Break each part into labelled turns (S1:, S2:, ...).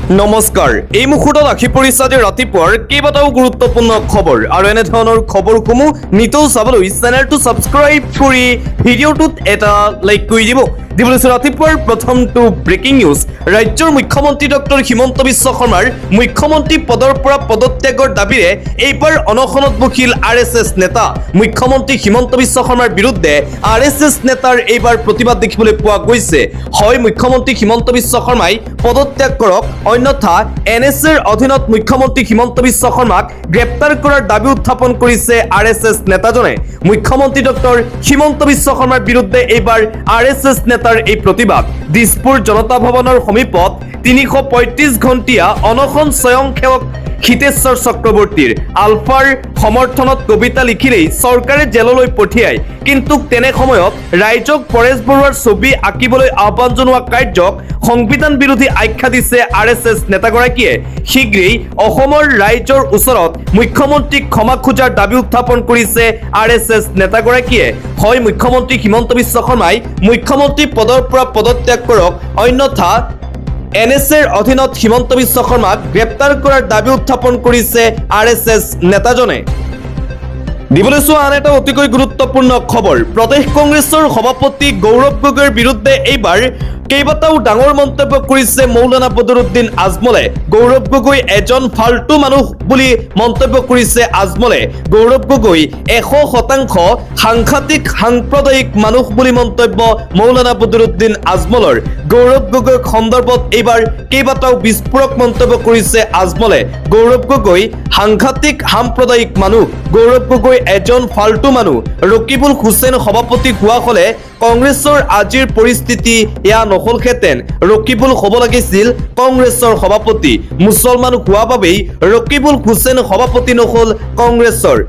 S1: নমস্কাৰ এই মুহূৰ্তত আহি পৰিছে আজি ৰাতিপুৱাৰ কেইবাটাও গুৰুত্বপূৰ্ণ খবৰ আৰু এনে ধৰণৰ খবৰসমূহ নিতৌ চাবলৈ চেনেলটো ছাবস্ক্ৰাইব কৰি ভিডিঅ'টোত এটা লাইক কৰি দিব। দিবলৈছো ৰাতিপুৱাৰ প্ৰথমটো ব্ৰেকিং নিউজ। ৰাজ্যৰ মুখ্যমন্ত্ৰী ডক্টৰ হিমন্ত বিশ্ব শৰ্মাৰ মুখ্যমন্ত্ৰী পদৰ পৰা পদত্যাগৰ দাবীৰে এইবাৰ অনশনত বহিল আৰএছএছ নেতা। মুখ্যমন্ত্ৰী হিমন্ত বিশ্ব শৰ্মাৰ বিৰুদ্ধে আৰএছএছ নেতাৰ এইবাৰ প্ৰতিবাদ দেখিবলৈ পোৱা গৈছে। হয়, মুখ্যমন্ত্ৰী হিমন্ত বিশ্ব শৰ্মাই পদত্যাগ কৰক, অন্যথা এনএছএৰ অধীনত মুখ্যমন্ত্ৰী হিমন্ত বিশ্ব শৰ্মাক গ্ৰেপ্তাৰ কৰাৰ দাবী উত্থাপন কৰিছে আৰএছএছ নেতাজনে। মুখ্যমন্ত্ৰী ডক্টৰ হিমন্ত বিশ্ব শৰ্মাৰ বিৰুদ্ধে এইবাৰ আৰএছএছ নেতাৰ এই প্ৰতিবাদ। দিছপুৰ জনতা ভৱনৰ সমীপত ৩৩৫ ঘণ্টীয়া অনশন স্বয়ংসেৱক হিতেশ্বৰ চক্ৰৱৰ্তীৰ আলফাৰ সমৰ্থনত কবিতা লিখিলেই চৰকাৰে জেললৈ পঠিয়ায়। কিন্তু তেনে সময়ত ৰাইজক পৰেশ বৰুৱাৰ ছবি আঁকিবলৈ আহ্বান জনোৱা কাৰ্যক সংবিধান বিৰোধী আখ্যা দিছে আৰএছএছ নেতাগৰাকীয়ে। শীঘ্ৰেই অসমৰ ৰাইজৰ ওচৰত মুখ্যমন্ত্ৰীক ক্ষমা খোজাৰ দাবী উত্থাপন কৰিছে আৰএছএছ নেতাগৰাকীয়ে। হয়, মুখ্যমন্ত্ৰী হিমন্ত বিশ্ব শৰ্মাই মুখ্যমন্ত্ৰী পদৰ পৰা পদত্যাগ কৰক, অন্যথা এনএছএৰ অধীনত হিমন্ত বিশ্ব শৰ্মাক গ্ৰেপ্তাৰ কৰাৰ দাবী উত্থাপন কৰিছে আৰএছএছ নেতাজনে। দিবলৈ চোৱা আন এটা অতিকৈ গুৰুত্বপূৰ্ণ খবৰ। প্ৰদেশ কংগ্ৰেছৰ সভাপতি গৌৰৱ গগৈৰ বিৰুদ্ধে এইবাৰ কেইবাটাও ডাঙৰ মন্তব্য কৰিছে মৌলানা বদৰুদ্দিন আজমলে। গৌৰৱ গগৈ এজন ফাল্টু মানুহ বুলি মন্তব্য কৰিছে আজমলে। গৌৰৱ গগৈ ১০০% সাংঘাতিক সাম্প্ৰদায়িক মানুহ বুলি মন্তব্য মৌলানা বদৰুদ্দিন আজমলৰ। গৌৰৱ গগৈৰ সন্দৰ্ভত এইবাৰ কেইবাটাও বিস্ফোৰক মন্তব্য কৰিছে আজমলে। গৌৰৱ গগৈ সাংঘাতিক সাম্প্ৰদায়িক মানুহ, গৌৰৱ গগৈ এজন ফাল্টু মানুহ। ৰকিবুল হুছেইন সভাপতি হোৱা হলে কংগ্ৰেছৰ আজিৰ পৰিস্থিতি এয়া নহলহেঁতেন। ৰকিবুল হ'ব লাগিছিল কংগ্ৰেছৰ সভাপতি। মুছলমান হোৱা বাবেই ৰকিবুল হুছেইন সভাপতি নহল কংগ্ৰেছৰ।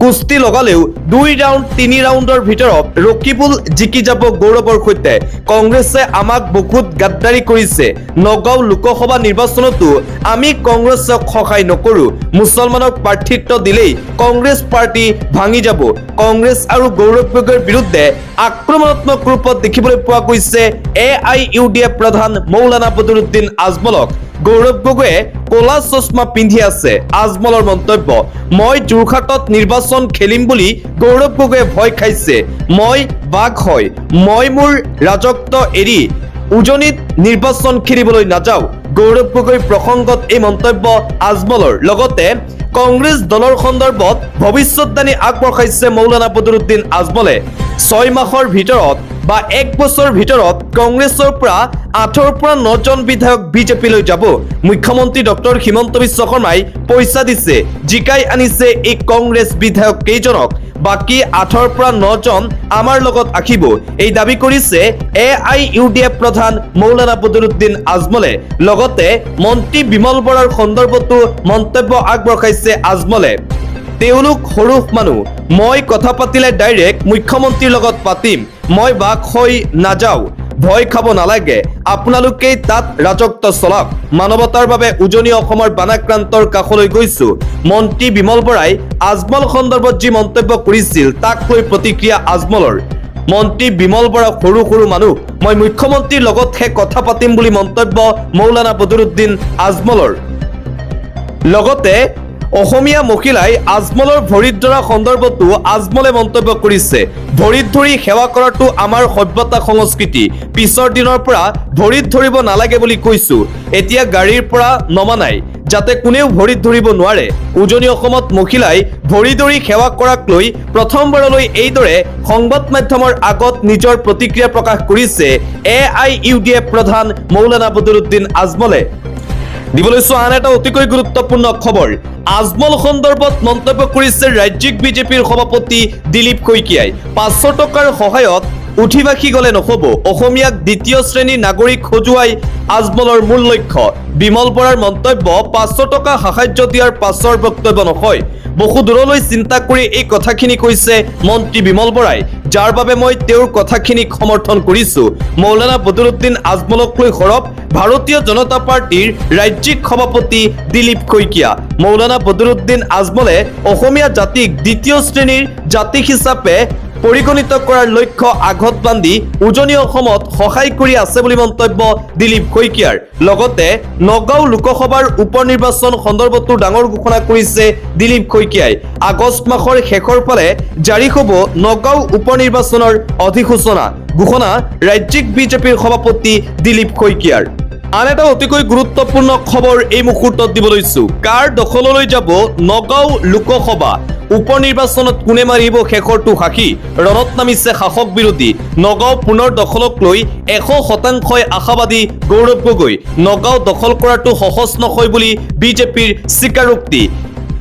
S1: কুস্তি লগালেও ২ ৰাউণ্ড ৩ ৰাউণ্ডৰ ভিতৰত ৰকিবুল জিকি যাব গৌৰৱৰ সৈতে। কংগ্ৰেছে আমাক বহুত গাদ্দাৰী কৰিছে। নগাঁও লোকসভা নিৰ্বাচনতো আমি কংগ্ৰেছক সহায় নকৰোঁ। মুছলমানক প্ৰাৰ্থিত্ব দিলেই কংগ্ৰেছ পাৰ্টি ভাঙি যাব। কংগ্ৰেছ আৰু গৌৰৱ গগৈৰ বিৰুদ্ধে আক্ৰমণাত্মক ৰূপত দেখিবলৈ পোৱা গৈছে AIUDF প্ৰধান মৌলানা বদৰুদ্দিন আজমলক। গৌৰৱ গগৈয়ে কলা চশমা পিন্ধি আছে। আজমলৰ মন্তব্য, মই যোৰহাটত নিৰ্বাচন খেলিম বুলি গৌৰৱ গগৈয়ে ভয় খাইছে। মই বাঘ হয়, মই মোৰ ৰাজত্ব এৰি উজনিত নিৰ্বাচন খেলিবলৈ নাযাওঁ। গৌৰৱ গগৈৰ প্ৰসংগত এই মন্তব্য আজমলৰ। লগতে কংগ্ৰেছ দলৰ সন্দৰ্ভত ভৱিষ্যতবাণী আগবঢ়াইছে মৌলানা বদৰুদ্দিন আজমলে। ৬ মাহৰ ভিতৰত বা ১ বছৰৰ ভিতৰত কংগ্ৰেছৰ পৰা ৮ৰ পৰা ৯জন বিধায়ক বিজেপিলৈ যাব। মুখ্যমন্ত্ৰী ডক্টৰ হিমন্ত বিশ্ব শৰ্মাই পইচা দিছে, জিকাই আনিছে এই কংগ্ৰেছ বিধায়ক কেইজনক। বাকী ৮ৰ পৰা ৯জন আমাৰ লগত আহিব, এই দাবী কৰিছে AIUDF প্ৰধান মৌলানা বদৰুদ্দিন আজমলে। লগতে মন্ত্ৰী বিমল বৰাৰ সন্দৰ্ভতো মন্তব্য আগবঢ়াইছে আজমলে। তেওঁলোক সৰুস মানুহ, মই কথা পাতিলে ডাইৰেক্ট মুখ্যমন্ত্ৰীৰ লগত পাতিম। মই বাঘ হৈ নাযাওঁ, ভয় খাব নালাগে। আপোনালোকেই তাত ৰাজত্ব চলাওক। মানৱতাৰ বাবে উজনি অসমৰ বানাক্ৰান্তৰ কাষলৈ গৈছো। মন্ত্ৰী বিমল বৰাই আজমল সন্দৰ্ভত যি মন্তব্য কৰিছিল তাক লৈ প্ৰতিক্ৰিয়া আজমলৰ। মন্ত্ৰী বিমল বৰা সৰু সৰু মানুহ, মই মুখ্যমন্ত্ৰীৰ লগতহে কথা পাতিম বুলি মন্তব্য মৌলানা বদৰুদ্দিন আজমলৰ। লগতে অসমীয়া মহিলাই আজমলৰ ভৰিত ধৰা সন্দৰ্ভতো আজমলে মন্তব্য কৰিছে। ভৰিত ধৰি সেৱা কৰাটো আমাৰ সভ্যতা সংস্কৃতি। পিছৰ দিনৰ পৰা ভৰিত ধৰিব নালাগে বুলি কৈছো। এতিয়া গাড়ীৰ পৰা নমা নাই, যাতে কোনেও ভৰিত ধৰিব নোৱাৰে। উজনি অসমত মহিলাই ভৰি ধৰি সেৱা কৰাক লৈ প্ৰথমবাৰলৈ এইদৰে সংবাদ মাধ্যমৰ আগত নিজৰ প্ৰতিক্ৰিয়া প্ৰকাশ কৰিছে AIUDF প্ৰধান মৌলানা বদৰুদ্দিন আজমলে। দিবলৈ চোৱা আন এটা অতিকৈ গুৰুত্বপূৰ্ণ খবৰ। আজমল সন্দৰ্ভত মন্তব্য কৰিছে ৰাজ্যিক বিজেপিৰ সভাপতি দিলীপ শইকীয়াই। ৫০০ টকাৰ সহায়ত উঠি বাখি গলে নহব, অসমীয়াক দ্বিতীয় শ্ৰেণীৰ নাগৰিক সজুৱাই আজমলৰ মূল লক্ষ্য। বিমল বৰাৰ মন্তব্য, ৫০০ টকা সাহায্য দিয়াৰ পাছৰ বক্তব্য নহয়। বহু দূৰলৈ চিন্তা কৰি এই কথাখিনি কৈছে মন্ত্ৰী বিমল বৰাই, যাৰ বাবে মই তেওঁৰ কথাখিনিক সমৰ্থন কৰিছো। মৌলানা বদৰুদ্দিন আজমলক লৈ সৰব ভাৰতীয় জনতা পাৰ্টিৰ ৰাজ্যিক সভাপতি দিলীপ শইকীয়া। মৌলানা বদৰুদ্দিন আজমলে অসমীয়া জাতিক দ্বিতীয় শ্ৰেণীৰ জাতি হিচাপে পৰিগণিত কৰাৰ লক্ষ্য আগত বান্ধি উজনি অসমত সহায় কৰি আছে বুলি মন্তব্য দিলীপ শইকীয়াৰ। লগতে নগাঁও লোকসভাৰ উপ নিৰ্বাচন সন্দৰ্ভতো ডাঙৰ ঘোষণা কৰিছে দিলীপ শইকীয়াই। আগষ্ট মাহৰ শেষৰ ফালে জাৰি হ'ব নগাঁও উপ নিৰ্বাচনৰ অধিসূচনা ঘোষণা ৰাজ্যিক বিজেপিৰ সভাপতি দিলীপ শইকীয়াৰ। আন এটা অতিকৈ গুৰুত্বপূৰ্ণ খবৰ এই মুহূৰ্তত দিব লৈছো। কাৰ দখললৈ যাব নগাঁও লোকসভা উপ নিৰ্বাচনত কোনে মাৰিব শেষৰটো সাক্ষী? ৰণত নামিছে শাসক বিৰোধী। নগাঁও পুনৰ দখলক লৈ 100% আশাবাদী গৌৰৱ গগৈ। নগাঁও দখল কৰাটো সহজ নহয় বুলি বিজেপিৰ স্বীকাৰোক্তি।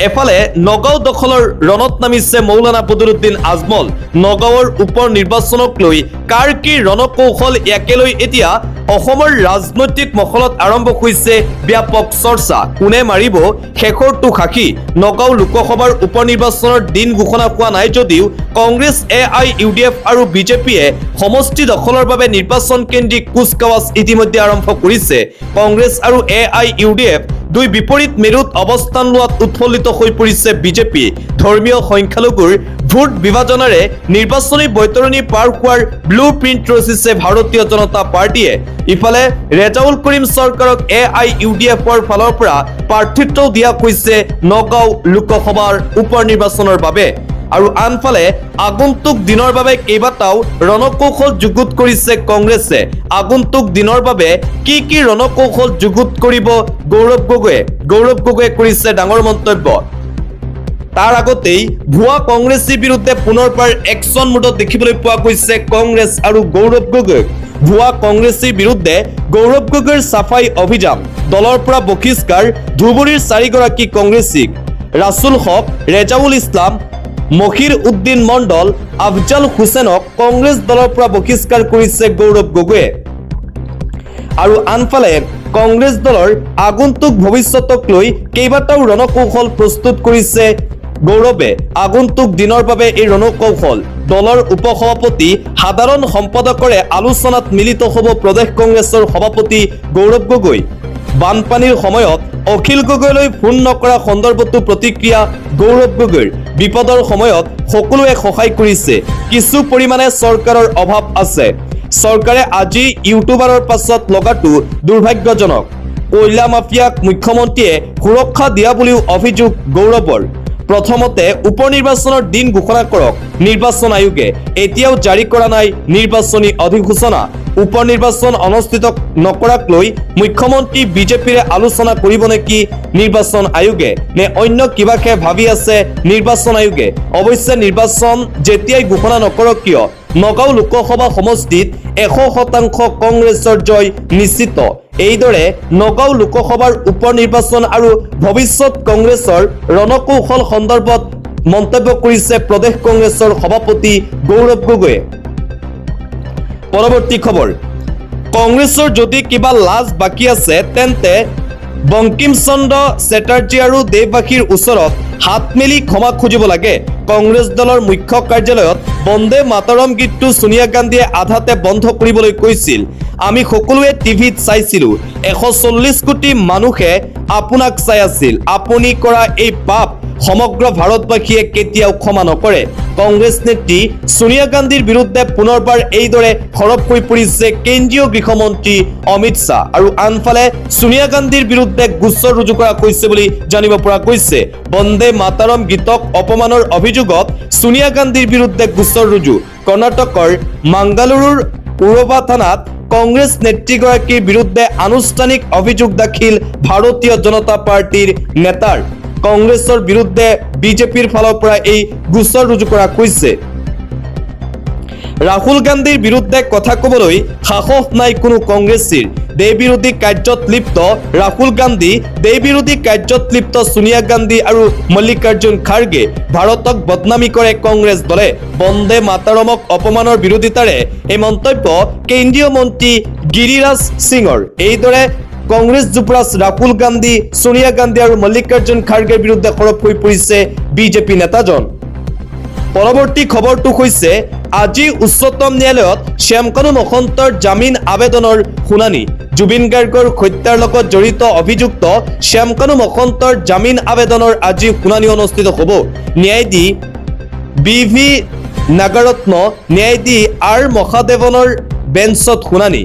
S1: এফালে নগাঁও দখলৰ ৰণত নামিছে মৌলানা বদৰুদ্দিন আজমল। নগাঁৱৰ উপ নিৰ্বাচনক লৈ কাৰ কি ৰণকৌশল, ইয়াকে লৈ এতিয়া অসমৰ ৰাজনৈতিক মহলত আৰম্ভ হৈছে ব্যাপক চৰ্চা। কোনে মাৰিব শেষৰটো সাক্ষী? নগাঁও লোকসভাৰ উপ নিৰ্বাচনৰ দিন ঘোষণা হোৱা নাই যদিও কংগ্ৰেছ, AIUDF আৰু বিজেপিয়ে সমষ্টি দখলৰ বাবে নিৰ্বাচন কেন্দ্ৰিক কুচকাৱাজ ইতিমধ্যে আৰম্ভ কৰিছে। কংগ্ৰেছ আৰু AIUDF দুই বিপৰীত মেৰুত অৱস্থান লোৱাত উৎফুল্লিত হৈ পৰিছে বিজেপি। ধৰ্মীয় সংখ্যালঘুৰ ভোট বিভাজনেৰে নিৰ্বাচনী বৈতৰণি পাৰ হোৱাৰ ব্লু প্ৰিণ্ট ৰচিছে ভাৰতীয় জনতা পাৰ্টীয়ে। ইফালে ৰেজাউল কৰিম চৰকাৰক AIUDFৰ ফালৰ পৰা প্ৰাৰ্থিত্ব দিয়া হৈছে নগাঁও লোকসভাৰ উপ নিৰ্বাচনৰ বাবে। আৰু আনফালে আগন্তুক দিনৰ বাবে কেইবাটাও ৰণকৌশল যুগুত কৰিছে কংগ্ৰেছে। আগন্তুক দিনৰ বাবে কি কি ৰণকৌশল যুগুত কৰিব গৌৰৱ গগৈয়ে কৰিছে ডাঙৰ মন্তব্য। তাৰ আগতেই ভুৱা কংগ্ৰেছীৰ বিৰুদ্ধে পুনৰবাৰ একশ্যন মোডত দেখিবলৈ পোৱা গৈছে কংগ্ৰেছ আৰু গৌৰৱ গগৈক। ভুৱা কংগ্ৰেছীৰ বিৰুদ্ধে গৌৰৱ গগৈৰ চাফাই অভিযান। দলৰ পৰা বহিষ্কাৰ ধুবুৰীৰ 4গৰাকী কংগ্ৰেছীক। ৰাছুল হক, ৰেজাউল ইছলাম, মহিৰ উদ্দিন মণ্ডল, আফজাল হুছেইনক কংগ্ৰেছ দলৰ পৰা বহিষ্কাৰ কৰিছে গৌৰৱ গগৈয়ে। আৰু আনফালে কংগ্ৰেছ দলৰ আগন্তুক ভৱিষ্যতক লৈ কেইবাটাও ৰণকৌশল প্ৰস্তুত কৰিছে গৌৰৱে। আগন্তুক দিনৰ বাবে এই ৰণকৌশল দলৰ উপসভাপতি, সাধাৰণ সম্পাদকৰে আলোচনাত মিলিত হ'ব প্ৰদেশ কংগ্ৰেছৰ সভাপতি গৌৰৱ গগৈ। বানপানীৰ সময়ত অখিল গগৈলৈ ফোন নকৰা সন্দৰ্ভতো প্ৰতিক্ৰিয়া গৌৰৱ গগৈৰ। বিপদৰ সময়ত সকলোৱে সহায় কৰিছে, কিছু পৰিমাণে চৰকাৰৰ অভাৱ আছে। চৰকাৰে আজি ইউটিউবাৰৰ পাছত লগাটো দুৰ্ভাগ্যজনক। কয়লা মাফিয়াক মুখ্যমন্ত্ৰীয়ে সুৰক্ষা দিয়া বুলিও অভিযোগ গৌৰৱৰ। প্ৰথমতে উপ নিৰ্বাচনৰ দিন ঘোষণা কৰক নিৰ্বাচন আয়োগে। এতিয়াও জাৰি কৰা নাই নিৰ্বাচনী অধিসূচনা। উপ নিৰ্বাচন অনুষ্ঠিত নকৰাক লৈ মুখ্যমন্ত্ৰী বিজেপিৰে আলোচনা কৰিব নেকি নিৰ্বাচন আয়োগে, নে অন্য কিবাকে ভাবি আছে নিৰ্বাচন আয়োগে? অৱশ্যে নিৰ্বাচন যেতিয়াই ঘোষণা নকৰক কিয় নগাঁও লোকসভা সমষ্টিত 100% কংগ্ৰেছৰ জয় নিশ্চিত। এইদৰে নগাঁও লোকসভাৰ উপ নিৰ্বাচন আৰু ভৱিষ্যত কংগ্ৰেছৰ ৰণকৌশল সন্দৰ্ভত মন্তব্য কৰিছে প্ৰদেশ কংগ্ৰেছৰ সভাপতি গৌৰৱ গগৈয়ে। পৰৱৰ্তী খবৰ, কংগ্ৰেছৰ যদি কিবা লাজ বাকী আছে তেন্তে বংকিম চন্দ্ৰ চেটাৰ্জী আৰু দেশবাসীৰ ওচৰত হাত মেলি ক্ষমা খুজিব লাগে। কংগ্ৰেছ দলৰ মুখ্য কাৰ্যালয়ত বন্দে মাতৰম গীতটো সোনিয়া গান্ধীয়ে আধাতে বন্ধ কৰিবলৈ কৈছিল। আমি সকলোৱে টিভিত চাইছিলো। 140 কোটি মানুহে আপোনাক চাই আছিল। আপুনি কৰা এই পাপ সমগ্ৰ ভাৰতবাসীয়ে কেতিয়াও ক্ষমা নকৰে। কংগ্ৰেছ নেত্ৰী সোনিয়া গান্ধীৰ বিৰুদ্ধে পুনৰবাৰ এইদৰে সৰব হৈ পৰিছে কেন্দ্ৰীয় গৃহমন্ত্ৰী অমিত শ্বাহ। আৰু আনফালে সোনিয়া গান্ধীৰ বিৰুদ্ধে গোচৰ ৰুজু কৰা হৈছে বুলি জানিব পৰা গৈছে। বন্দে মাতৰম গীতক অপমানৰ অভিযোগত সোনিয়া গান্ধীৰ বিৰুদ্ধে গোচৰ ৰুজু। কৰ্ণাটকৰ মাংগালুৰুৰ উৰবা থানাত কংগ্ৰেছ নেত্ৰীগৰাকীৰ বিৰুদ্ধে আনুষ্ঠানিক অভিযোগ দাখিল ভাৰতীয় জনতা পাৰ্টীৰ নেতাৰ। কংগ্ৰেছৰ বিৰুদ্ধে বিজেপিৰ ফালৰ পৰা এই গোচৰ ৰুজু কৰা হৈছে। ৰাহুল গান্ধীৰ বিৰুদ্ধে কথা ক'বলৈ সাহস নাই কোনো কংগ্ৰেছীৰ। দেশ বিৰোধী কাৰ্যত লিপ্ত ৰাহুল গান্ধী, দেশ বিৰোধী কাৰ্যত লিপ্ত সোনিয়া গান্ধী আৰু মল্লিকাৰ্জুন খাৰ্গে। ভাৰতক বদনামী কৰে কংগ্ৰেছ দলে। বন্দে মাতৰমক অপমানৰ বিৰোধিতাৰে এই মন্তব্য কেন্দ্ৰীয় মন্ত্ৰী গিৰিৰাজ সিঙৰ। এইদৰে কংগ্ৰেছ যুৱৰাজ ৰাহুল গান্ধী, সোনিয়া গান্ধী আৰু মল্লিকাৰ্জুন খাৰ্গেৰ বিৰুদ্ধে সৰব হৈ পৰিছে বিজেপি নেতাজন। পৰৱৰ্তী খবৰটো হৈছে আজি উচ্চতম ন্যায়ালয়ত শ্যামকানু মহন্তৰ জামিন আবেদনৰ শুনানি। জুবিন গাৰ্গৰ হত্যাৰ লগত জড়িত অভিযুক্ত শ্যামকানু মহন্তৰ জামিন আবেদনৰ আজি শুনানি অনুষ্ঠিত হ'ব। ন্যায়াধীশ BV নাগাৰত্ন ন্যায়াধী আৰ মহাদেৱনৰ বেঞ্চত শুনানি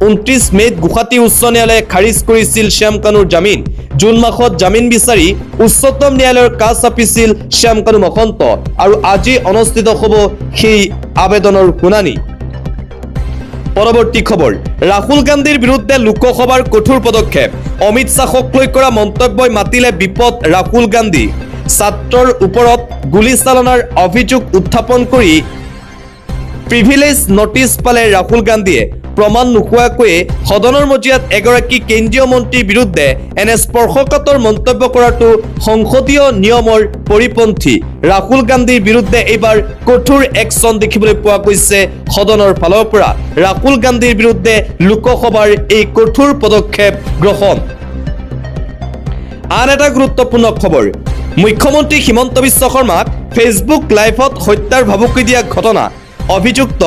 S1: 29 মে'ত গুৱাহাটী উচ্চ ন্যায়ালয়ে খাৰিজ কৰিছিল শ্যাম কানুৰ জামিন জুন মাহত জামিন বিচাৰি উচ্চতম ন্যায়ালয়ৰ কাষ চাপিছিল শ্যাম কানু মহন্ত আৰু আজি অনুষ্ঠিত হ'ব সেই আবেদনৰ শুনানি পৰৱৰ্তী খবৰ ৰাহুল গান্ধীৰ বিৰুদ্ধে লোকসভাৰ কঠোৰ পদক্ষেপ অমিত শ্বাহক লৈ কৰা মন্তব্যই মাতিলে বিপদ ৰাহুল গান্ধী ছাত্ৰৰ ওপৰত গুলীচালনাৰ অভিযোগ উত্থাপন কৰি প্ৰিভিলেজ নটিচ পালে ৰাহুল গান্ধীয়ে প্ৰমাণ নোহোৱাকৈয়ে সদনৰ মজিয়াত এগৰাকী কেন্দ্ৰীয় মন্ত্ৰীৰ বিৰুদ্ধে এনে স্পৰ্শকাতৰ মন্তব্য কৰাটো সংসদীয় নিয়মৰ পৰিপন্থী ৰাহুল গান্ধীৰ বিৰুদ্ধে এইবাৰ কঠোৰ একশ্যন দেখিবলৈ পোৱা গৈছে সদনৰ ফালৰ পৰা ৰাহুল গান্ধীৰ বিৰুদ্ধে লোকসভাৰ এই কঠোৰ পদক্ষেপ গ্ৰহণ আন এটা গুৰুত্বপূৰ্ণ খবৰ মুখ্যমন্ত্ৰী হিমন্ত বিশ্ব শৰ্মাক ফেচবুক লাইভত হত্যাৰ ভাবুকি দিয়া ঘটনা অভিযুক্ত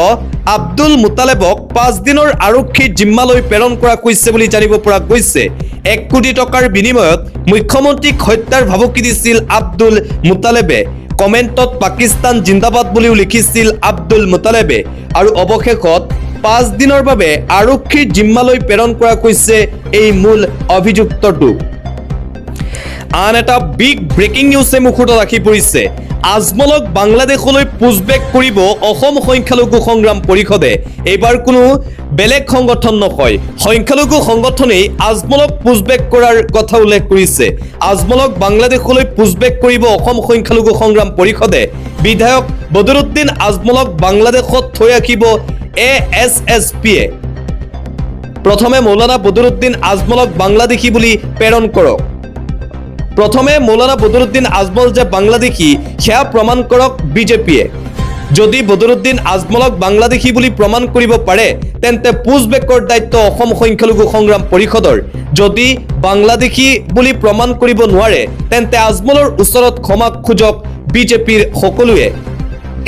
S1: আব্দুল মুতালেবক 5 দিনৰ আৰক্ষীৰ জিম্মালৈ প্ৰেৰণ কৰা হৈছে বুলি জানিব পৰা গৈছে 1 কোটি টকাৰ বিনিময়ত মুখ্যমন্ত্ৰীক হত্যাৰ ভাবুকি দিছিল আব্দুল মুতালেবে কমেণ্টত পাকিস্তান জিন্দাবাদ বুলিও লিখিছিল আব্দুল মুতালেবে আৰু অৱশেষত 5 দিনৰ বাবে আৰক্ষীৰ জিম্মালৈ প্ৰেৰণ কৰা হৈছে এই মূল অভিযুক্তটো আন এটা বিগ ব্ৰেকিং নিউজে মুখত ৰাখি পৰিছে আজমলক বাংলাদেশলৈ পুছবেক কৰিব অসম সংখ্যালঘু সংগ্ৰাম পৰিষদে এইবাৰ কোনো বেলেগ সংগঠন নহয় সংখ্যালঘু সংগঠনেই আজমলক পুছবেক কৰাৰ কথা উল্লেখ কৰিছে আজমলক বাংলাদেশলৈ পুছবেক কৰিব অসম সংখ্যালঘু সংগ্ৰাম পৰিষদে বিধায়ক বদৰুদ্দিন আজমলক বাংলাদেশত থৈ ৰাখিব এএছএছপিয়ে প্ৰথমে মৌলানা বদৰুদ্দিন আজমলক বাংলাদেশী বুলি প্ৰেৰণ কৰক প্ৰথমে মৌলানা বদৰুদ্দিন আজমল যে বাংলাদেশী সেয়া প্ৰমাণ কৰক বিজেপিয়ে যদি বদৰুদ্দিন আজমলক বাংলাদেশী বুলি প্ৰমাণ কৰিব পাৰে তেন্তে পুছবেকৰ দায়িত্ব অসম সংখ্যালঘু সংগ্ৰাম পৰিষদৰ যদি বাংলাদেশী বুলি প্ৰমাণ কৰিব নোৱাৰে তেন্তে আজমলৰ ওচৰত ক্ষমা খোজক বিজেপিৰ সকলোৱে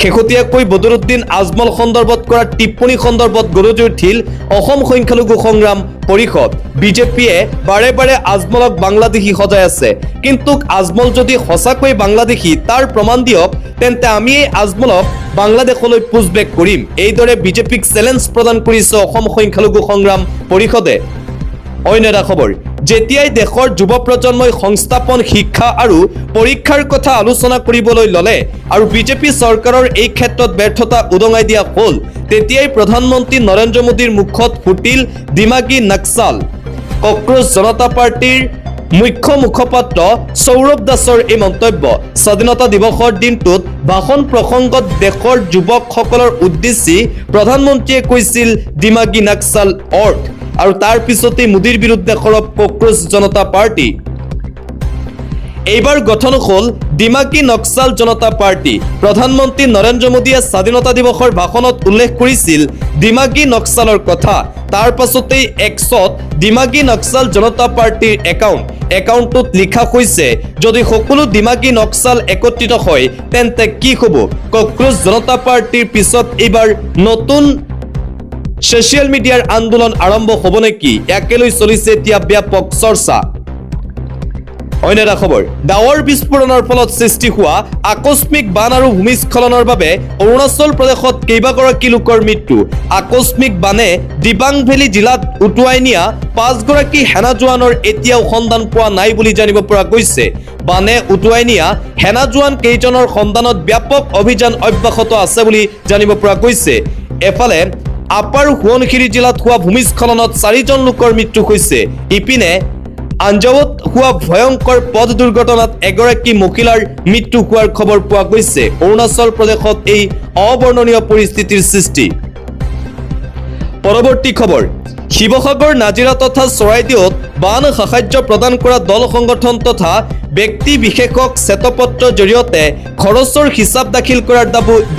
S1: শেহতীয়াকৈ বদৰুদ্দিন আজমল সন্দৰ্ভত কৰা টিপ্পনী সন্দৰ্ভত গৰজি উঠিল অসম সংখ্যালঘু সংগ্ৰাম পৰিষদ বিজেপিয়ে বাৰে বাৰে আজমলক বাংলাদেশী সজাই আছে কিন্তু আজমল যদি সঁচাকৈ বাংলাদেশী তাৰ প্ৰমাণ দিয়ক তেন্তে আমি আজমলক বাংলাদেশলৈ পুছবেক কৰিম এইদৰে বিজেপিক চ্যালেঞ্জ প্ৰদান কৰিছে অসম সংখ্যালঘু সংগ্ৰাম পৰিষদে অন্য এটা খবৰ যেতিয়াই দেশৰ যুৱ প্ৰজন্মই সংস্থাপন শিক্ষা আৰু পৰীক্ষাৰ কথা আলোচনা কৰিবলৈ ললে আৰু বিজেপি চৰকাৰৰ এই ক্ষেত্ৰত ব্যৰ্থতা উদঙাই দিয়া হ'ল তেতিয়াই প্ৰধানমন্ত্ৰী নৰেন্দ্ৰ মোদীৰ মুখত ফুটিল দিমাগী নক্সাল কক্ৰোচ জনতা পাৰ্টিৰ মুখ্য মুখপাত্ৰ সৌৰভ দাসৰ এই মন্তব্য স্বাধীনতা দিৱসৰ দিনটোত ভাষণ প্ৰসংগত দেশৰ যুৱকসকলৰ উদ্দেশ্যি প্ৰধানমন্ত্ৰীয়ে কৈছিল দিমাগী নক্সাল অৰ্থ আৰু তাৰ পিছতে মোদীৰ বিৰুদ্ধে সৰব কক্ৰোচ জনতা পাৰ্টি এইবাৰ গঠন হ'ল দিমাগী নক্সাল জনতা পাৰ্টি প্ৰধানমন্ত্ৰী নৰেন্দ্ৰ মোদীয়ে স্বাধীনতা দিৱসৰ ভাষণত উল্লেখ কৰিছিল দিমাগী নক্সালৰ কথা তাৰ পাছতেই এক্সত দিমাগী নক্সাল জনতা পাৰ্টিৰ একাউণ্টত লিখা হৈছে যদি সকলো দিমাগী নক্সাল একত্ৰিত হয় তেন্তে কি হ'ব কক্ৰোচ জনতা পাৰ্টিৰ পিছত এইবাৰ নতুন সোশ্যাল মিডিয়াৰ আন্দোলন আৰম্ভ হ'ব নেকি একেলৈ চলিছে এতিয়া ব্যাপক চৰ্চা অন্য এটা খবৰ ডাৱৰ বিস্ফোৰণৰ ফলত সৃষ্টি হোৱা আকস্মিক বান আৰু ভূমিস্খলনৰ বাবে অৰুণাচল প্ৰদেশত কেইবাগৰাকী লোকৰ মৃত্যু আকস্মিক বানে দিবাং ভেলী জিলাত উটুৱাই নিয়া 5 গৰাকী সেনা জোৱানৰ এতিয়াও সন্ধান পোৱা নাই বুলি জানিব পৰা গৈছে বানে উটুৱাই নিয়া সেনা জোৱান কেইজনৰ সন্ধানত ব্যাপক অভিযান অব্যাহত আছে বুলি জানিব পৰা গৈছে এফালে আপাৰ সোৱণশিৰি জিলাত হোৱা ভূমিস্খলনত 4জন লোকৰ মৃত্যু হৈছে ইপিনে আঞ্জাৱত হোৱা ভয়ংকৰ পথ দুৰ্ঘটনাত এগৰাকী মহিলাৰ মৃত্যু হোৱাৰ খবৰ পোৱা গৈছে অৰুণাচল প্ৰদেশত এই অবৰ্ণনীয় পৰিস্থিতিৰ সৃষ্টি পৰৱৰ্তী খবৰ শিৱসাগৰ নাজিৰা তথা চৰাইদেউত বান সাহায্য প্ৰদান কৰা দল সংগঠন তথা ব্যক্তি বিশেষক শ্বেতপত্ৰৰ জৰিয়তে খৰচৰ হিচাপ দাখিল কৰাৰ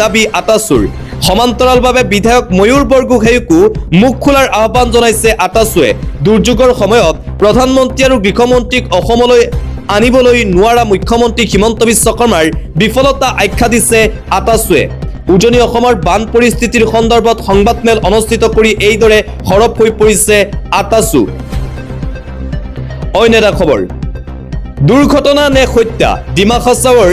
S1: দাবী আটাচুৰ সমান্তৰালভাৱে বিধায়ক ময়ূৰ বৰগোহাঞিকো মুখ খোলাৰ আহ্বান জনাইছে আটাচুৱে দুৰ্যোগৰ সময়ত প্ৰধানমন্ত্ৰী আৰু গৃহমন্ত্ৰীক অসমলৈ আনিবলৈ নোৱাৰা মুখ্যমন্ত্ৰী হিমন্ত বিশ্ব শৰ্মাৰ বিফলতা আখ্যা দিছে আটাচুৱে উজনি অসমৰ বান পৰিস্থিতিৰ সন্দৰ্ভত সংবাদমেল অনুষ্ঠিত কৰি এইদৰে সৰব হৈ পৰিছে আটাচু অন্য এটা খবৰ দুৰ্ঘটনা নে হত্যা ডিমা হাছাওৰ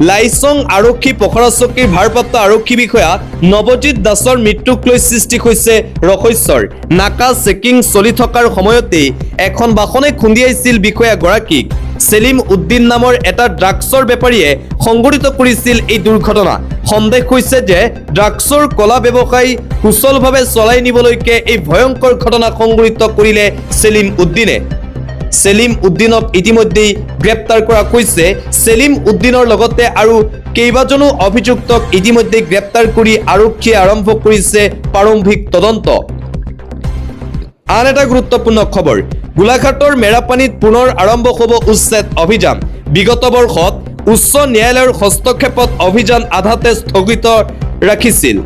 S1: লাইচং আৰক্ষী পখৰা চকীৰ ভাৰপ্ৰাপ্ত আৰক্ষী বিষয়া নৱজিৎ দাসৰ মৃত্যুক লৈ সৃষ্টি হৈছে ৰহস্যৰ। নাকা চেকিং চলি থকাৰ সময়তেই এখন বাহনে খুন্দিয়াইছিল বিষয়াগৰাকীক। সেলিম উদ্দিন নামৰ এটা ড্ৰাগছৰ বেপাৰীয়ে সংঘটিত কৰিছিল এই দুৰ্ঘটনা। সন্দেহ হৈছে যে ড্ৰাগছৰ কলা ব্যৱসায় সুচলভাৱে চলাই নিবলৈকে এই ভয়ংকৰ ঘটনা সংঘটিত কৰিলে সেলিম উদ্দিনে। সেলিম উদ্দিনক ইতিমধ্যেই গ্ৰেপ্তাৰ কৰা হৈছে। সেলিম উদ্দিনৰ লগতে আৰু কেইবাজনো অভিযুক্তক ইতিমধ্যে গ্ৰেপ্তাৰ কৰি আৰক্ষীয়ে আৰম্ভ কৰিছে প্ৰাৰম্ভিক তদন্ত। আন এটা গুৰুত্বপূৰ্ণ খবৰ, গোলাঘাটৰ মেৰাপানীত পুনৰ আৰম্ভ হ'ব উচ্ছেদ অভিযান। বিগত বৰ্ষত উচ্চ ন্যায়ালয়ৰ হস্তক্ষেপত অভিযান আধাতে স্থগিত ৰাখিছিল।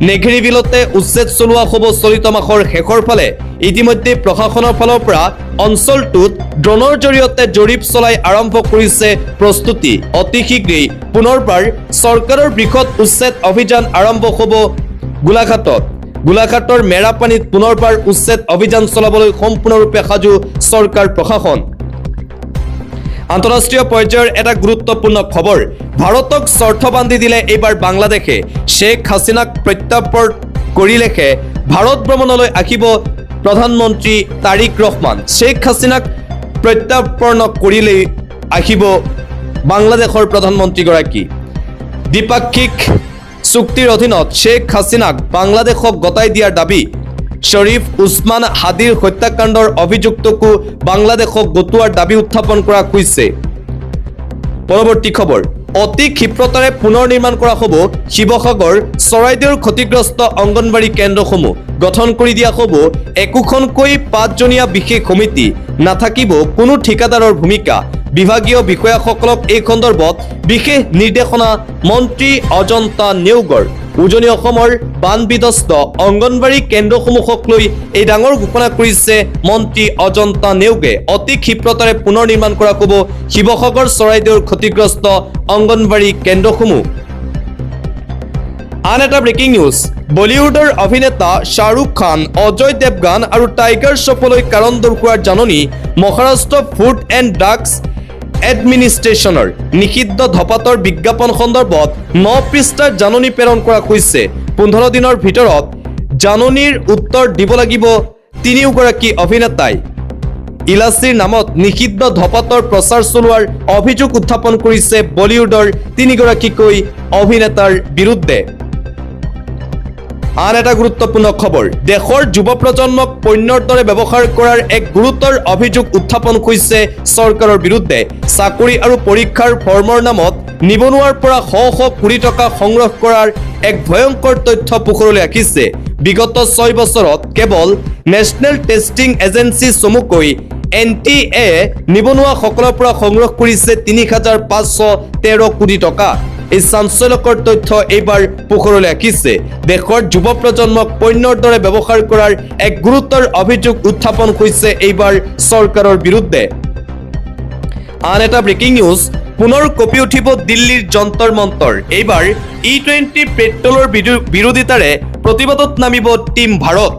S1: নেঘেৰি বিলতে উচ্ছেদ চলোৱা হ'ব চলিত মাহৰ শেষৰ ফালে। ইতিমধ্যে প্ৰশাসনৰ ফালৰ পৰা অঞ্চলটোত ড্ৰোনৰ জৰিয়তে জৰীপ চলাই আৰম্ভ কৰিছে প্ৰস্তুতি। অতি শীঘ্ৰেই পুনৰবাৰ চৰকাৰৰ বৃহৎ উচ্ছেদ অভিযান আৰম্ভ হ'ব গোলাঘাটত। গোলাঘাটৰ মেৰাপানীত পুনৰবাৰ উচ্ছেদ অভিযান চলাবলৈ সম্পূৰ্ণৰূপে সাজু চৰকাৰ প্ৰশাসন। আন্তঃৰাষ্ট্ৰীয় পৰ্যায়ৰ এটা গুৰুত্বপূৰ্ণ খবৰ, ভাৰতক স্বাৰ্থ বান্ধি দিলে এইবাৰ বাংলাদেশে। শ্বেখ হাছিনাক প্ৰত্যাৰ্পণ কৰিলেহে ভাৰত ভ্ৰমণলৈ আহিব প্ৰধানমন্ত্ৰী তাৰিক ৰহমান। শ্বেখ হাছিনাক প্ৰত্যাৰ্পণ কৰিলেই আহিব বাংলাদেশৰ প্ৰধানমন্ত্ৰীগৰাকী। দ্বিপাক্ষিক চুক্তিৰ অধীনত শ্বেখ হাছিনাক বাংলাদেশক গতাই দিয়াৰ দাবী। শ্বৰীফ উছমান হাদিৰ হত্যাকাণ্ডৰ অভিযুক্তকো বাংলাদেশক গতোৱাৰ দাবী উত্থাপন কৰা হৈছে। পৰৱৰ্তী খবৰ, অতি ক্ষিপ্ৰতাৰে পুনৰ নিৰ্মাণ কৰা হ'ব শিৱসাগৰ চৰাইদেউৰ ক্ষতিগ্ৰস্ত অংগনবাড়ী কেন্দ্ৰসমূহ। গঠন কৰি দিয়া হ'ব একোখনকৈ 5জনীয়া বিশেষ সমিতি। নাথাকিব কোনো ঠিকাদাৰৰ ভূমিকা। বিভাগীয় বিষয়াসকলক এই সন্দৰ্ভত বিশেষ নিৰ্দেশনা মন্ত্ৰী অজন্তা নেওগৰ। উজনি অসমৰ বান বিধ্বস্ত অংগনবাড়ী কেন্দ্ৰসমূহক লৈ এই ডাঙৰ ঘোষণা কৰিছে মন্ত্ৰী অজন্তা নেওগে। অতি ক্ষিপ্ৰতাৰে পুনৰ নিৰ্মাণ কৰা হ'ব শিৱসাগৰ চৰাইদেউৰ ক্ষতিগ্ৰস্ত অংগনবাড়ী কেন্দ্ৰসমূহ। আন এটা ব্ৰেকিং নিউজ, বলিউডৰ অভিনেতা শ্বাহৰুখ খান, অজয় দেৱগান আৰু টাইগাৰ শ্ৰফলৈ কাৰণ দৰ্শোৱাৰ জাননী মহাৰাষ্ট্ৰ ফুড এণ্ড ড্ৰাগছ এডমিনিষ্ট্ৰেশ্যনৰ। নিষিদ্ধ ধঁপাতৰ বিজ্ঞাপন সন্দৰ্ভত 9 পৃষ্ঠাৰ জাননী প্ৰেৰণ কৰা হৈছে। 15 দিনৰ ভিতৰত জাননীৰ উত্তৰ দিব লাগিব তিনিওগৰাকী অভিনেতাই। ইলাচিৰ নামত নিষিদ্ধ ধঁপাতৰ প্ৰচাৰ চলোৱাৰ অভিযোগ উত্থাপন কৰিছে বলিউডৰ 3গৰাকীকৈ অভিনেতাৰ বিৰুদ্ধে। আন এটা গুৰুত্বপূৰ্ণ খবৰ, দেশৰ যুৱ প্ৰজন্মক পণ্যৰ দৰে ব্যৱহাৰ কৰাৰ এক গুৰুতৰ অভিযোগ উত্থাপন হৈছে চৰকাৰৰ বিৰুদ্ধে। চাকৰি আৰু পৰীক্ষাৰ ফৰ্মৰ নামত নিবনুৱাৰ পৰা শ শ কোটি টকা সংগ্ৰহ কৰাৰ এক ভয়ংকৰ তথ্য পোহৰলৈ আহিছে। বিগত 6 বছৰত কেৱল নেশ্যনেল টেষ্টিং এজেন্সি চমুকৈ NTA নিবনুৱাসকলৰ পৰা সংগ্ৰহ কৰিছে 3,513 কোটি টকা। এই চাঞ্চল্যকৰ তথ্য এইবাৰ পোহৰলৈ আহিছে। দেশৰ যুৱ প্ৰজন্মক পণ্যৰ দৰে ব্যৱহাৰ কৰাৰ এক গুৰুতৰ অভিযোগ উত্থাপন হৈছে এইবাৰ চৰকাৰৰ বিৰুদ্ধে। আন এটা ব্ৰেকিং নিউজ, পুনৰ কঁপি উঠিব দিল্লীৰ যন্তৰ মন্তৰ। এইবাৰ E20 পেট্ৰলৰ বিৰোধিতাৰে প্ৰতিবাদত নামিব টিম ভাৰত।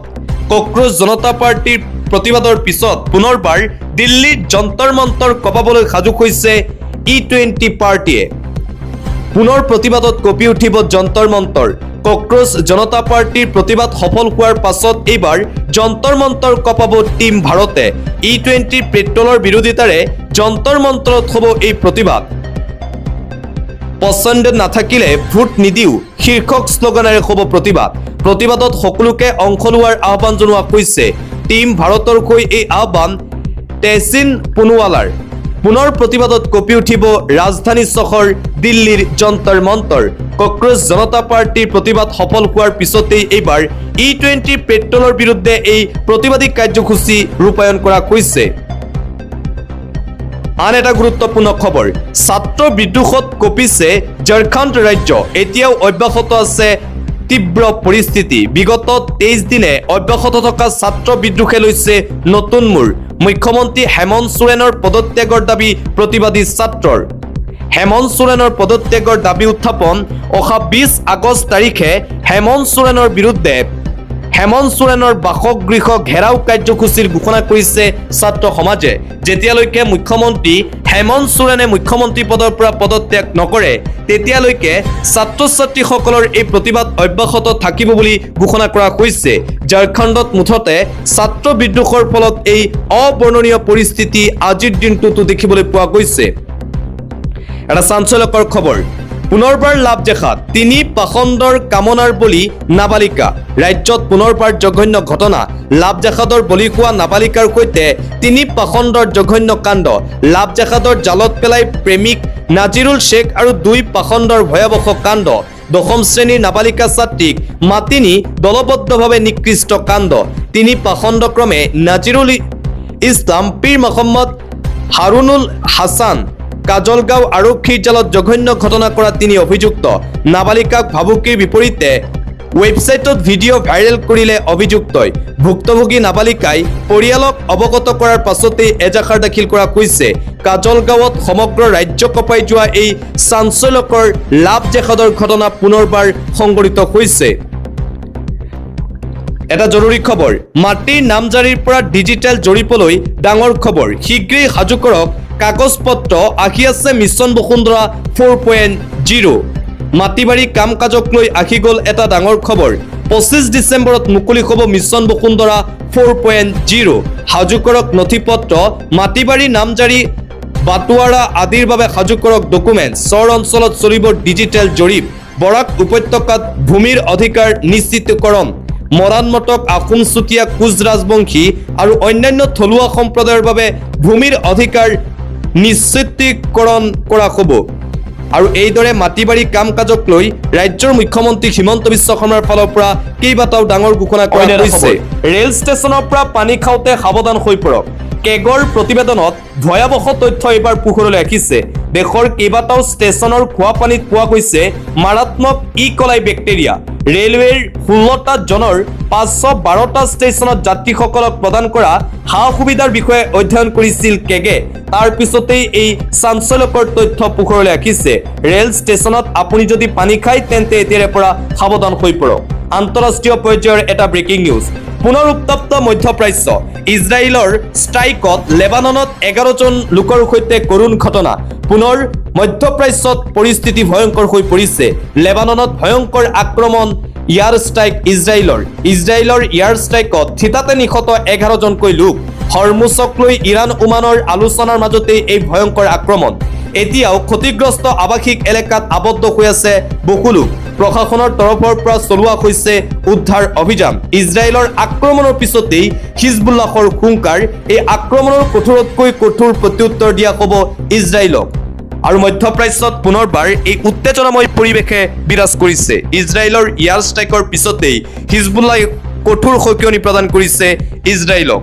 S1: কক্ৰোচ জনতা পাৰ্টিৰ প্ৰতিবাদৰ পিছত পুনৰবাৰ দিল্লীৰ যন্তৰ মন্তৰ কঁপাবলৈ সাজু হৈছে E20 পাৰ্টিয়ে। পুনৰ প্ৰতিবাদত কঁপি উঠিব যন্তৰ মন্তৰ। কক্ৰোচ জনতা পাৰ্টিৰ প্ৰতিবাদ সফল হোৱাৰ পাছত এইবাৰ যন্তৰ মন্তৰ কঁপাব টিম ভাৰতে। E20 পেট্ৰলৰ বিৰোধিতাৰে যন্তৰ মন্তৰত হ'ব এই প্ৰতিবাদ। পচন্দ নাথাকিলে ভোট নিদিওঁ শীৰ্ষক শ্লোগানেৰে হ'ব প্ৰতিবাদ। প্ৰতিবাদত সকলোকে অংশ লোৱাৰ আহ্বান জনোৱা হৈছে। টিম ভাৰতৰ হৈ এই আহ্বান তেহচিন পুনৱালাৰ। পুনৰ প্ৰতিবাদত কঁপি উঠিব ৰাজধানী চহৰ দিল্লীৰ যন্তৰ মন্তৰ। কক্ৰোচ জনতা পাৰ্টিৰ প্ৰতিবাদ সফল হোৱাৰ পিছতেই এইবাৰ E20 পেট্ৰলৰ বিৰুদ্ধে এই প্ৰতিবাদী কাৰ্যসূচী ৰূপায়ণ কৰা হৈছে। আন এটা গুৰুত্বপূৰ্ণ খবৰ, ছাত্ৰ বিদ্ৰোহত কঁপিছে ঝাৰখণ্ড ৰাজ্য। এতিয়াও অব্যাহত আছে তীব্ৰ পৰিস্থিতি। বিগত 23 দিনে অব্যাহত থকা ছাত্ৰ বিদ্ৰোহে লৈছে নতুন মূৰ। মুখ্যমন্ত্ৰী হেমন্ত সোৰেনৰ পদত্যাগৰ দাবী প্ৰতিবাদী ছাত্ৰৰ। হেমন্ত সোৰেনৰ পদত্যাগৰ দাবী উত্থাপন। অহা 20 আগষ্ট তাৰিখে হেমন্ত সোৰেনৰ বিৰুদ্ধে হেমন্ত সোৰেনৰ বাসগৃহ ঘেৰাও কাৰ্যসূচীৰ ঘোষণা কৰিছে ছাত্ৰ সমাজে যেতিয়ালৈকে মুখ্যমন্ত্ৰী হেমন্ত সোৰেনে মুখ্যমন্ত্ৰী পদৰ পৰা পদত্যাগ নকৰে তেতিয়ালৈকে ছাত্ৰ ছাত্ৰীসকলৰ এই প্ৰতিবাদ অব্যাহত থাকিব বুলি ঘোষণা কৰা হৈছে ঝাৰখণ্ডত মুঠতে ছাত্ৰ বিদ্ৰোহৰ ফলত এই অবৰ্ণনীয় পৰিস্থিতি আজিৰ দিনটোতো দেখিবলৈ পোৱা গৈছে এটা চাঞ্চল্যকৰ খবৰ পুনৰবাৰ লাভজেখাত তিনি পাখণ্ডৰ কামনাৰ বলি নাবালিকা ৰাজ্যত পুনৰবাৰ জঘন্য ঘটনা লাভজেখাতৰ বলি হোৱা নাবালিকাৰ সৈতে তিনি পাখণ্ডৰ জঘন্য কাণ্ড লাভজেখাতৰ জালত পেলাই প্ৰেমিক নাজিৰুল শেখ আৰু দুই পাখণ্ডৰ ভয়াৱহ কাণ্ড দশম শ্ৰেণীৰ নাবালিকা ছাত্ৰীক মাতি নি দলবদ্ধভাৱে নিকৃষ্ট কাণ্ড তিনি পাখণ্ডক্ৰমে নাজিৰুল ইছলাম পীৰ মহম্মদ হাৰুনুল হাছান কাজলগাঁও আৰক্ষীৰ জালত জঘন্য ঘটনা কৰা তিনি অভিযুক্ত নাবালিকাক ভাবুকিৰ বিপৰীতে ৱেবছাইটত ভিডিঅ' ভাইৰেল কৰিলে অভিযুক্তই ভুক্তভোগী নাবালিকাই পৰিয়ালক অৱগত কৰাৰ পাছতেই এজাহাৰ দাখিল কৰা হৈছে কাজলগাঁৱত সমগ্ৰ ৰাজ্য কঁপাই যোৱা এই চাঞ্চল্যকৰ লাভজেখাদৰ ঘটনা পুনৰবাৰ সংঘটিত হৈছে এটা জৰুৰী খবৰ মাটিৰ নামজাৰিৰ পৰা ডিজিটেল জৰীপলৈ ডাঙৰ খবৰ শীঘ্ৰেই সাজু কৰক কাগজ পত্ৰ আহি আছে মিছন বসুন্ধৰা 4.0 মাটিবাৰী কাম কাজক লৈ আহি গ'ল এটা ডাঙৰ খবৰ 25 ডিচেম্বৰত মুকলি হ'ব মিছন বসুন্ধৰা 4.0 সাজু কৰক নথিপত্ৰ মাটিবাৰী নামজাৰি বাটোৱাৰা আদিৰ বাবে সাজু কৰক ডকুমেণ্ট চৰ অঞ্চলত চলিব ডিজিটেল জৰীপ বৰাক উপত্যকাত ভূমিৰ অধিকাৰ নিশ্চিতকৰণ মৰাণমটক আহোম চুতীয়া কোচ ৰাজবংশী আৰু অন্যান্য থলুৱা সম্প্ৰদায়ৰ বাবে ভূমিৰ অধিকাৰ নিশ্চিতকৰণ কৰা হ'ব আৰু এইদৰে মাটিবাৰী কাম কাজক লৈ ৰাজ্যৰ মুখ্যমন্ত্ৰী হিমন্ত বিশ্ব শৰ্মাৰ ফালৰ পৰা কেইবাটাও ডাঙৰ ঘোষণা কৰা হৈছে ৰেল ষ্টেচনৰ পৰা পানী খাওঁতে সাৱধান হৈ পৰক কেগৰ প্ৰতিবেদনত ভয়াৱহ তথ্য এইবাৰ পোহৰলৈ আহিছে দেশৰ কেইবাটাও ষ্টেচনৰ খোৱা পানীত পোৱা গৈছে মাৰাত্মক ইকলাই বেক্টেৰিয়া ৰেলৱেৰ 16টা জনৰ 512টা ষ্টেচনত যাত্ৰীসকলক প্ৰদান কৰা সা সুবিধাৰ বিষয়ে অধ্যয়ন কৰিছিল কেগে তাৰ পিছতেই এই চাঞ্চল্যকৰ তথ্য পোহৰলৈ আহিছে ৰেল ষ্টেচনত আপুনি যদি পানী খায় তেন্তে এতিয়াৰে পৰা সাৱধান হৈ পৰক আন্তঃৰাষ্ট্ৰীয় পৰ্যায়ৰ এটা ব্ৰেকিং নিউজ পুনৰ উত্তপ্ত মধ্যপ্ৰাচ্য ইজৰাইলৰ ষ্ট্ৰাইকত লেবাননত 11 জন লোকৰ সৈতে কৰুণ ঘটনা পুনৰ মধ্যপ্ৰাচ্যত পৰিস্থিতি ভয়ংকৰ হৈ পৰিছে লেবাননত ভয়ংকৰ আক্ৰমণ ইয়াৰ ষ্ট্ৰাইক ইজৰাইলৰ ইয়াৰ ষ্ট্ৰাইকত থিতাতে নিহত 11 জনকৈ লোক হৰমুজক লৈ ইৰাণ ওমানৰ আলোচনাৰ মাজতে এই ভয়ংকৰ আক্ৰমণ এতিয়াও ক্ষতিগ্ৰস্ত আৱাসিক এলেকাত আবদ্ধ হৈ আছে বহু লোক প্ৰশাসনৰ তৰফৰ পৰা চলোৱা হৈছে উদ্ধাৰ অভিযান ইজৰাইলৰ আক্ৰমণৰ পিছতেই হিজবুল্লাহৰ হুংকাৰ এই আক্ৰমণৰ কঠোৰতকৈ কঠোৰ প্ৰত্যুত্তৰ দিয়া হ'ব ইজৰাইলক আৰু মধ্যপ্ৰাচ্যত পুনৰবাৰ এই উত্তেজনাময় পৰিৱেশে বিৰাজ কৰিছে ইজৰাইলৰ ইয়াৰ ষ্ট্ৰাইকৰ পিছতেই হিজবুল্লাহে কঠোৰ সকিয়নি প্ৰদান কৰিছে ইজৰাইলক